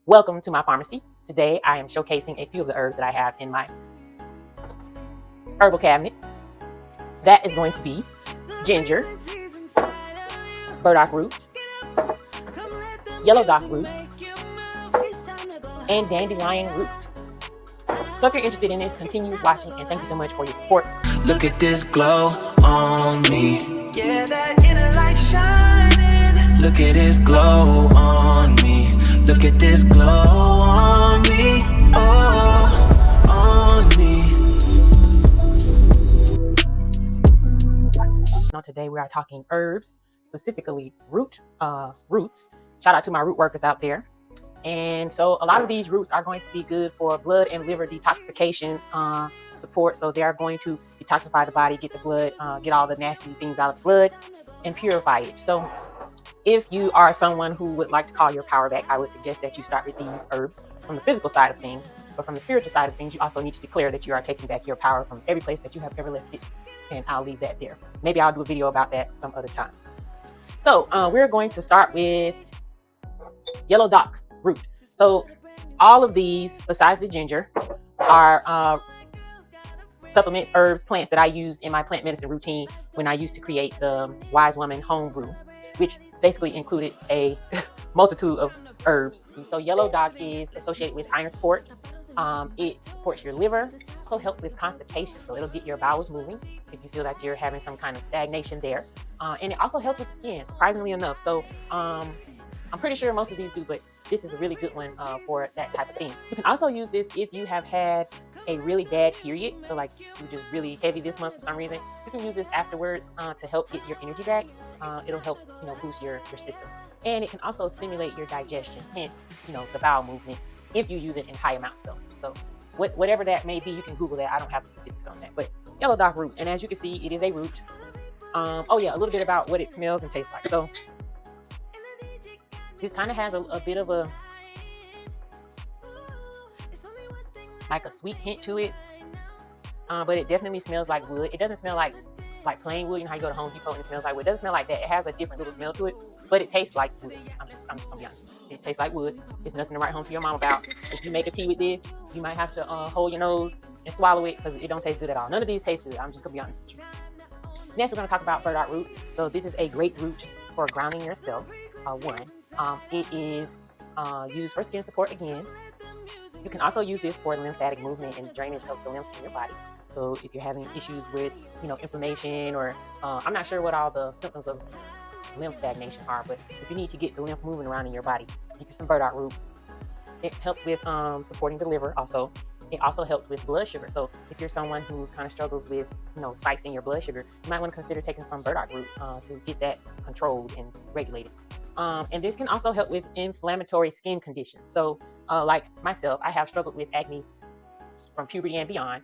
Welcome to my pharmacy. Today I am showcasing a few of the herbs that I have in my herbal cabinet. That is going to be ginger, burdock root, yellow dock root, and dandelion root. So if you're interested in this, continue watching, and thank you so much for your support. Look at this glow on me. Yeah, that inner light shining. Look at this glow on me. Look at this glow on me. Oh, on me. Now today we are talking herbs, specifically roots. Shout out to my root workers out there. And so a lot of these roots are going to be good for blood and liver detoxification support. So they are going to detoxify the body, get the blood, get all the nasty things out of the blood, and purify it. So if you are someone who would like to call your power back, I would suggest that you start with these herbs from the physical side of things. But from the spiritual side of things, you also need to declare that you are taking back your power from every place that you have ever left it. And I'll leave that there. Maybe I'll do a video about that some other time. So we're going to start with yellow dock root. So all of these, besides the ginger, are supplements, herbs, plants that I use in my plant medicine routine when I used to create the Wise Woman home brew, which basically included a multitude of herbs. So yellow dock is associated with iron support. It supports your liver, also helps with constipation, so it'll get your bowels moving if you feel that you're having some kind of stagnation there. And it also helps with the skin, surprisingly enough. So I'm pretty sure most of these do, but this is a really good one for that type of thing. You can also use this if you have had a really bad period, so like you're just really heavy this month for some reason. You can use this afterwards to help get your energy back. It'll help, boost your system, and it can also stimulate your digestion, hence, the bowel movements if you use it in high amounts though. So whatever that may be, you can Google that. I don't have specifics on that, but yellow dock root, and as you can see, it is a root. Oh yeah, a little bit about what it smells and tastes like. So this kind of has a bit of a sweet hint to it, but it definitely smells like wood. It doesn't smell like plain wood. You know how you go to Home Depot and it smells like wood? It doesn't smell like that. It has a different little smell to it, but it tastes like wood. I'm just gonna be honest. It tastes like wood. It's nothing to write home to your mom about. If you make a tea with this, you might have to hold your nose and swallow it because it don't taste good at all. None of these taste good. I'm just gonna be honest with you. Next, we're gonna talk about burdock root. So this is a great root for grounding yourself. It is used for skin support again. You can also use this for lymphatic movement and drainage of the lymph in your body. So if you're having issues with, inflammation, or I'm not sure what all the symptoms of lymph stagnation are, but if you need to get the lymph moving around in your body, get you some burdock root. It helps with supporting the liver also. It also helps with blood sugar. So if you're someone who kind of struggles with, spikes in your blood sugar, you might want to consider taking some burdock root to get that controlled and regulated. And this can also help with inflammatory skin conditions. So like myself, I have struggled with acne from puberty and beyond.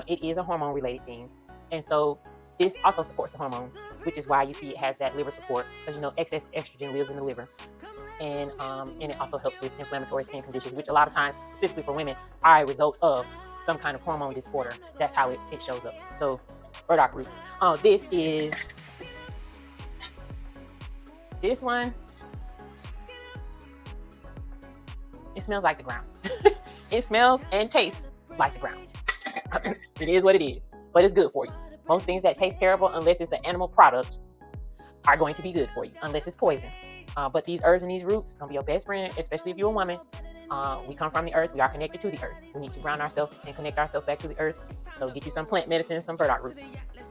It is a hormone related thing. And so this also supports the hormones, which is why you see it has that liver support, because excess estrogen lives in the liver. And it also helps with inflammatory skin conditions, which a lot of times, specifically for women, are a result of some kind of hormone disorder. That's how it shows up. So burdock root. This one, it smells like the ground. It smells and tastes like the ground. It is what it is, but it's good for you. Most things that taste terrible, unless it's an animal product, are going to be good for you, unless it's poison. But these herbs and these roots are going to be your best friend, especially if you're a woman. We come from the earth. We are connected to the earth. We need to ground ourselves and connect ourselves back to the earth. So get you some plant medicine, some burdock root.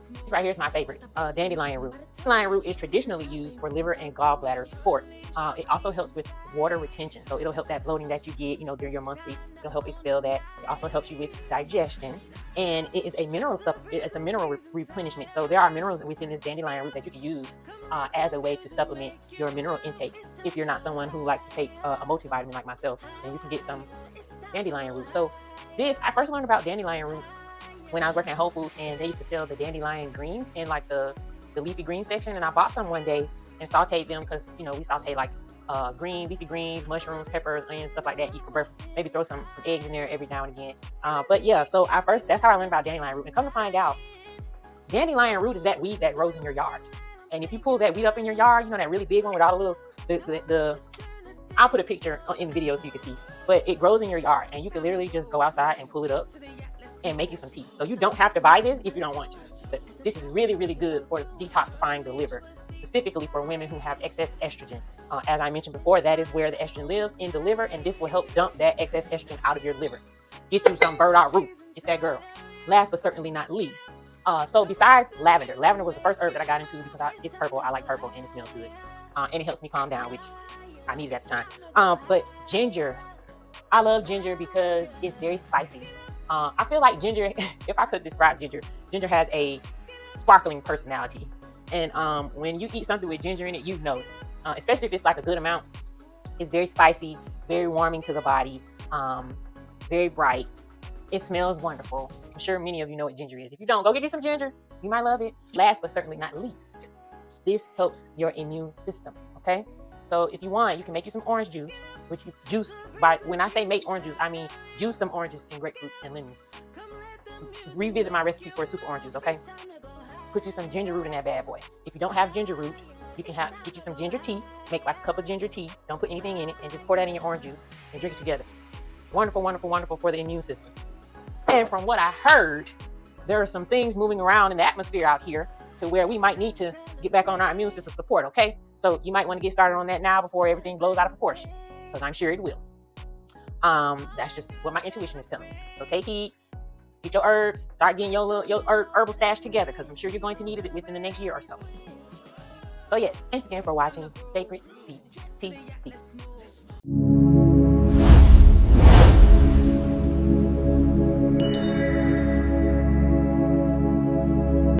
This right here is my favorite, dandelion root. Dandelion root is traditionally used for liver and gallbladder support. It also helps with water retention. So it'll help that bloating that you get, during your monthly. It'll help expel that. It also helps you with digestion. And it is a mineral supplement. It's a mineral replenishment. So there are minerals within this dandelion root that you can use as a way to supplement your mineral intake. If you're not someone who likes to take a multivitamin like myself, then you can get some dandelion root. So I first learned about dandelion root when I was working at Whole Foods, and they used to sell the dandelion greens in like the leafy green section. And I bought some one day and sauteed them because, we saute like leafy greens, mushrooms, peppers, onions, stuff like that. Eat for breakfast. Maybe throw some eggs in there every now and again. But yeah, so that's how I learned about dandelion root. And come to find out, dandelion root is that weed that grows in your yard. And if you pull that weed up in your yard, that really big one with all the little, I'll put a picture in the video so you can see. But it grows in your yard, and you can literally just go outside and pull it up and make you some tea. So you don't have to buy this if you don't want to. But this is really, really good for detoxifying the liver, specifically for women who have excess estrogen. As I mentioned before, that is where the estrogen lives, in the liver, and this will help dump that excess estrogen out of your liver. Get you some Burdock Root. It's that girl. Last but certainly not least, so besides lavender was the first herb that I got into because it's purple. I like purple and it smells good. And it helps me calm down, which I needed at the time. But ginger, I love ginger because it's very spicy. I feel like ginger, if I could describe ginger has a sparkling personality. And when you eat something with ginger in it, you know, especially if it's like a good amount, it's very spicy, very warming to the body, very bright. It smells wonderful. I'm sure many of you know what ginger is. If you don't, go get you some ginger. You might love it. Last but certainly not least, this helps your immune system, okay? So if you want, you can make you some orange juice, which you juice by, when I say make orange juice, I mean juice some oranges and grapefruit and lemons. Revisit my recipe for super orange juice, okay? Put you some ginger root in that bad boy. If you don't have ginger root, you can get you some ginger tea, make like a cup of ginger tea, don't put anything in it, and just pour that in your orange juice and drink it together. Wonderful, wonderful, wonderful for the immune system. And from what I heard, there are some things moving around in the atmosphere out here to where we might need to get back on our immune system support, okay? So you might want to get started on that now before everything blows out of proportion, because I'm sure it will. That's just what my intuition is telling me. So take heed, get your herbs, start getting your herbal stash together, because I'm sure you're going to need it within the next year or so. So yes, thanks again for watching Sacred Tea.